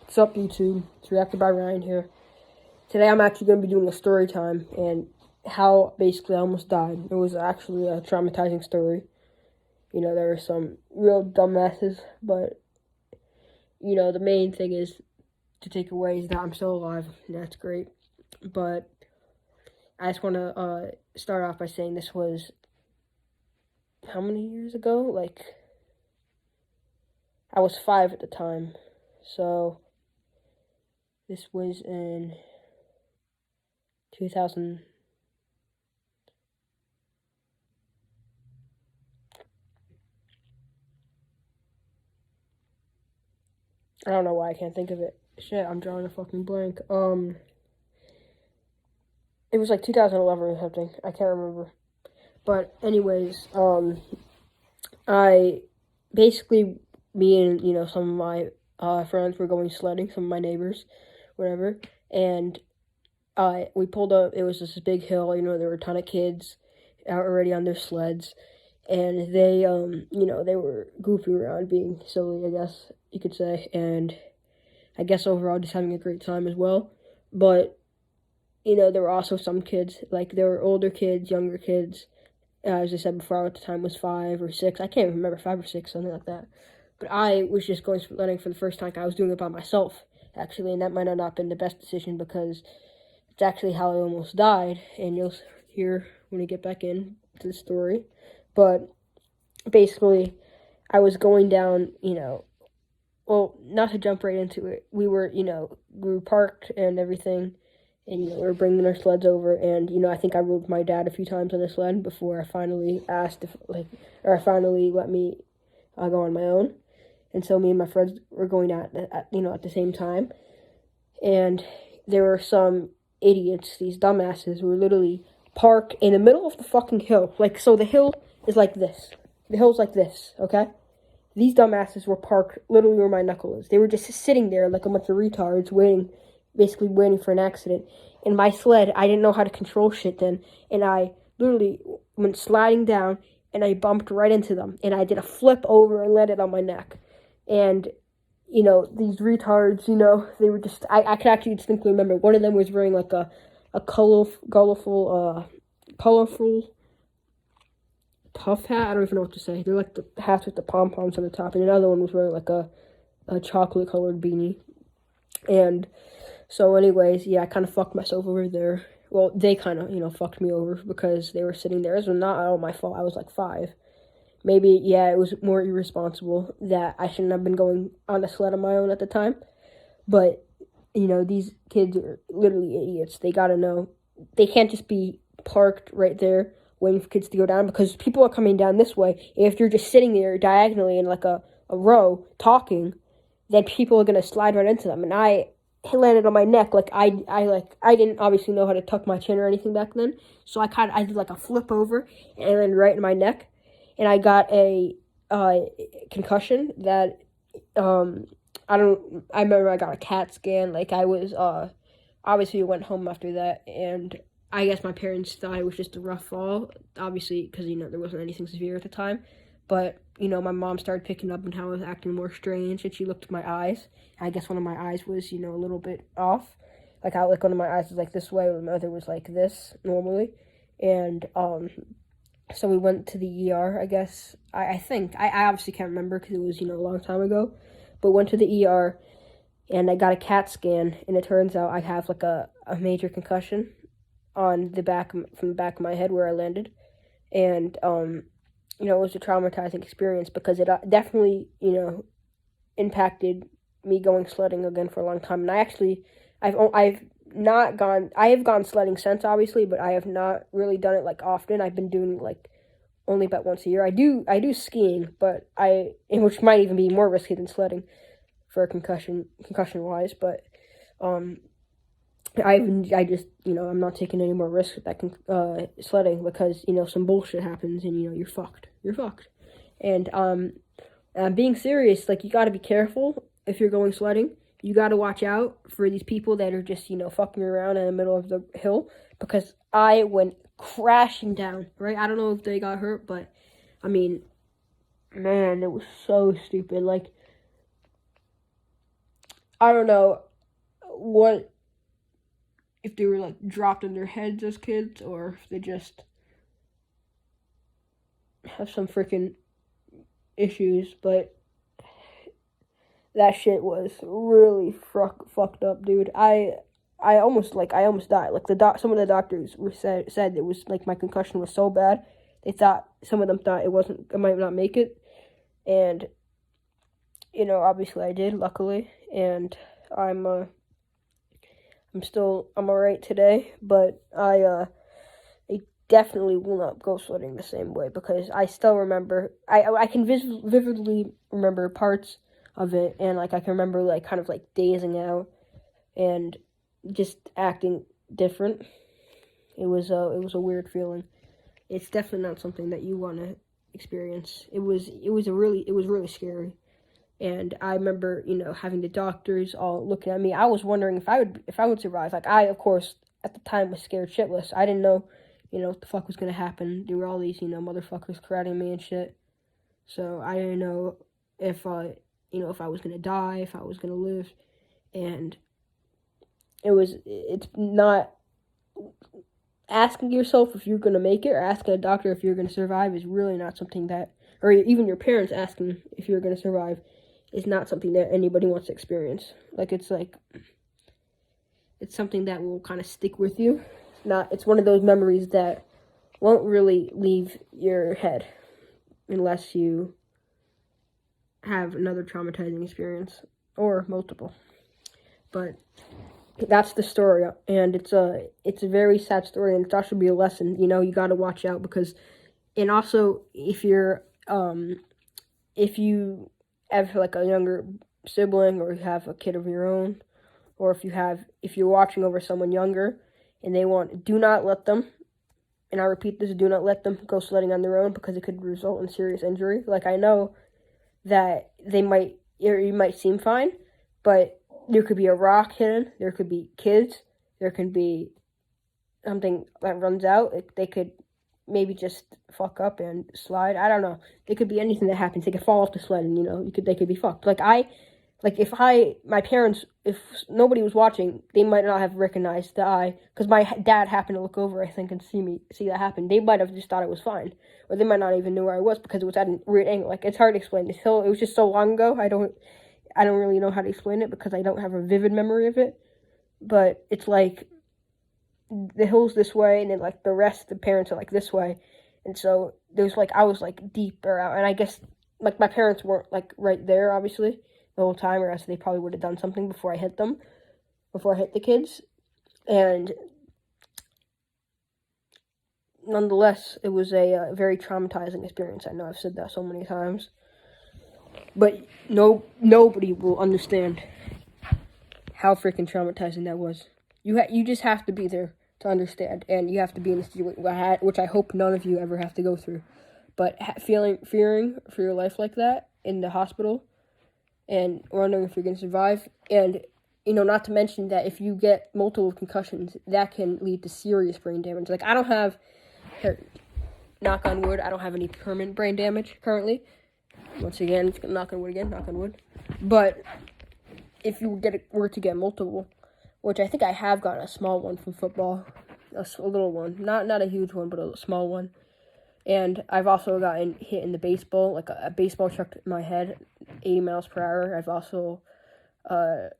What's up, YouTube? It's Reacted by Ryan here. Today I'm actually going to be doing a story time and how basically I almost died. It was actually a traumatizing story. You know, there were some real dumbasses, but, you know, the main thing is to take away is that I'm still alive, and that's great. But I just want to start off by saying this was, how many years ago? Like, I was 5 at the time, so this was in 2000. I don't know why I can't think of it. Shit, I'm drawing a fucking blank. It was like 2011 or something. I can't remember. But anyways, I basically, me and, you know, some of my friends were going sledding, some of my neighbors, whatever, and we pulled up. It was this big hill, you know, there were a ton of kids out already on their sleds, and they, you know, they were goofing around, being silly, I guess you could say, and I guess overall just having a great time as well. But, you know, there were also some kids, like there were older kids, younger kids. As I said before, at the time was 5 or 6. I can't remember, 5 or 6, something like that. But I was just going sledding for the first time. I was doing it by myself, actually, and that might have not been the best decision because it's actually how I almost died, and you'll hear when we get back into the story. But basically, I was going down, you know, well, not to jump right into it. We were, you know, we were parked and everything, and, you know, we were bringing our sleds over, and, you know, I think I rode with my dad a few times on the sled before I finally asked if, like, or I finally let me go on my own. And so me and my friends were going you know, at the same time, and there were some idiots, these dumbasses, who were literally parked in the middle of the fucking hill. Like, so the hill is like this. The hill's like this, okay? These dumbasses were parked literally where my knuckle is. They were just sitting there like a bunch of retards basically waiting for an accident. And my sled, I didn't know how to control shit then, and I literally went sliding down, and I bumped right into them, and I did a flip over and landed on my neck. And, you know, these retards, you know, they were just, I can actually distinctly remember, one of them was wearing like a colorful tough hat. I don't even know what to say. They're like the hats with the pom-poms on the top, and another one was wearing like a chocolate colored beanie. And so anyways, yeah, I kind of fucked myself over there. Well, they kind of, you know, fucked me over because they were sitting there. It was not all my fault. I was like 5. Maybe, yeah, it was more irresponsible that I shouldn't have been going on a sled on my own at the time. But, you know, these kids are literally idiots. They gotta know. They can't just be parked right there waiting for kids to go down, because people are coming down this way. If you're just sitting there diagonally in like a row talking, then people are gonna slide right into them. And I landed on my neck. Like I didn't obviously know how to tuck my chin or anything back then, so I did like a flip over and landed right in my neck, and I got a concussion that I remember I got a CAT scan. Like I was obviously went home after that, and I guess my parents thought it was just a rough fall, obviously, because, you know, there wasn't anything severe at the time. But, you know, my mom started picking up on how I was acting more strange, and she looked at my eyes. I guess one of my eyes was, you know, a little bit off. Like, one of my eyes was like this way, and the other was like this, normally. And, so we went to the ER, I guess. I think. I obviously can't remember because it was, you know, a long time ago. But went to the ER, and I got a CAT scan, and it turns out I have, like, a major concussion on the back, from the back of my head where I landed. And, you know, it was a traumatizing experience because it definitely, you know, impacted me going sledding again for a long time. And I have gone sledding since, obviously, but I have not really done it, like, often. I've been doing, like, only about once a year. I do skiing, but which might even be more risky than sledding for a concussion wise, but, I just, you know, I'm not taking any more risks with that sledding, because, you know, some bullshit happens and, you know, you're fucked. And, I'm being serious. Like, you gotta be careful if you're going sledding. You gotta watch out for these people that are just, you know, fucking around in the middle of the hill, because I went crashing down, right? I don't know if they got hurt, but, I mean, man, it was so stupid. Like, I don't know what, if they were like dropped on their heads as kids, or if they just have some freaking issues, but that shit was really fucked up, dude. I almost died. Like some of the doctors said it was like my concussion was so bad. Some of them thought I might not make it, and obviously I did, luckily, and I'm alright today, but I definitely will not go sledding the same way, because I still remember, I can vividly remember parts of it, and like I can remember like kind of like dazing out and just acting different. It was a weird feeling. It's definitely not something that you want to experience. It was really scary. And I remember, having the doctors all looking at me. I was wondering if I would survive. Like, I, of course, at the time was scared shitless. I didn't know, what the fuck was gonna happen. There were all these, motherfuckers crowding me and shit. So I didn't know if if I was gonna die, if I was gonna live. And it's not, asking yourself if you're gonna make it, or asking a doctor if you're gonna survive, is really not something that, or even your parents asking if you're gonna survive, is not something that anybody wants to experience. It's something that will kind of stick with you. It's one of those memories that won't really leave your head unless you have another traumatizing experience, or multiple. But that's the story, and it's a very sad story, and it's also be a lesson. You got to watch out, because, and also if you have like a younger sibling, or you have a kid of your own, or if you're watching over someone younger and do not let them, and I repeat this, do not let them go sledding on their own, because it could result in serious injury. Like, I know that you might seem fine, but there could be a rock hidden, there could be kids, there could be something that runs out. They could maybe just fuck up and slide. I don't know. There could be anything that happens. They could fall off the sled, and they could be fucked. My parents, if nobody was watching, they might not have recognized the eye, because my dad happened to look over, I think, and see that happen. They might have just thought it was fine, or they might not even know where I was, because it was at a weird angle. Like, it's hard to explain. It was just so long ago. I don't really know how to explain it, because I don't have a vivid memory of it. But it's like the hill's this way, and then like the rest of the parents are like this way, and so there's like, I was like deeper out, and I guess like my parents weren't like right there, obviously, the whole time, or else they probably would have done something before I hit the kids. And nonetheless, it was a very traumatizing experience. I know I've said that so many times, but nobody will understand how freaking traumatizing that was. You just have to be there to understand, and you have to be in the situation, which I hope none of you ever have to go through. But fearing for your life like that in the hospital, and wondering if you're going to survive, and not to mention that if you get multiple concussions, that can lead to serious brain damage. Like, I don't have, knock on wood, I don't have any permanent brain damage currently. Once again, knock on wood again, knock on wood. But if you were to get multiple, which I think I have gotten a small one from football, a little one, not a huge one, but a small one. And I've also gotten hit in the baseball, like a baseball chucked my head 80 miles per hour. I've also had,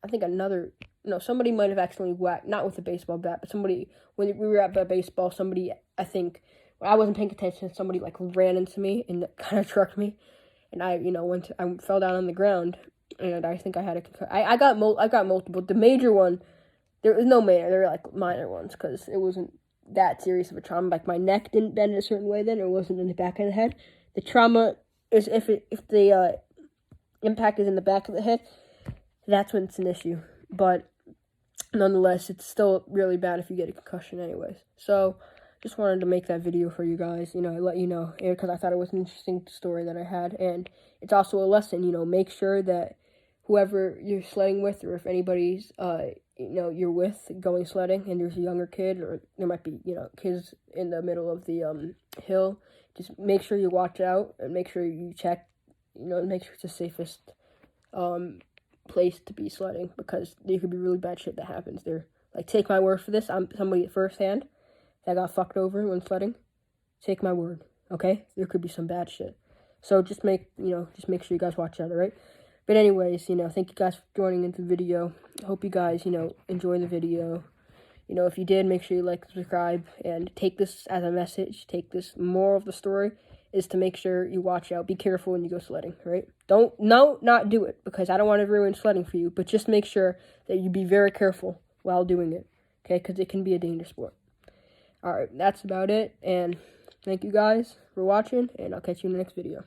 I think somebody might have accidentally whacked, not with a baseball bat, but somebody, when we were at the baseball, somebody, I think, when I wasn't paying attention, somebody like ran into me and kind of trucked me, and I fell down on the ground, and I think I had I got multiple. The major one, there was no major, there were like minor ones, because it wasn't that serious of a trauma. Like, my neck didn't bend in a certain way then, it wasn't in the back of the head. The trauma is if the impact is in the back of the head, that's when it's an issue. But nonetheless, it's still really bad if you get a concussion anyways. So just wanted to make that video for you guys, let you know, because I thought it was an interesting story that I had, and it's also a lesson. Make sure that whoever you're sledding with, or if anybody's you're with going sledding, and there's a younger kid, or there might be kids in the middle of the hill, just make sure you watch out, and make sure you check make sure it's the safest place to be sledding, because there could be really bad shit that happens there. Like, take my word for this. I'm somebody firsthand that got fucked over when sledding. Take my word, okay? There could be some bad shit. So just make sure you guys watch out, all right? But anyways, thank you guys for joining into the video. Hope you guys, enjoy the video. If you did, make sure you like, subscribe, and take this as a message. Take this moral of the story is to make sure you watch out. Be careful when you go sledding, right? Not do it, because I don't want to ruin sledding for you, but just make sure that you be very careful while doing it, okay? Because it can be a dangerous sport. All right, that's about it, and thank you guys for watching, and I'll catch you in the next video.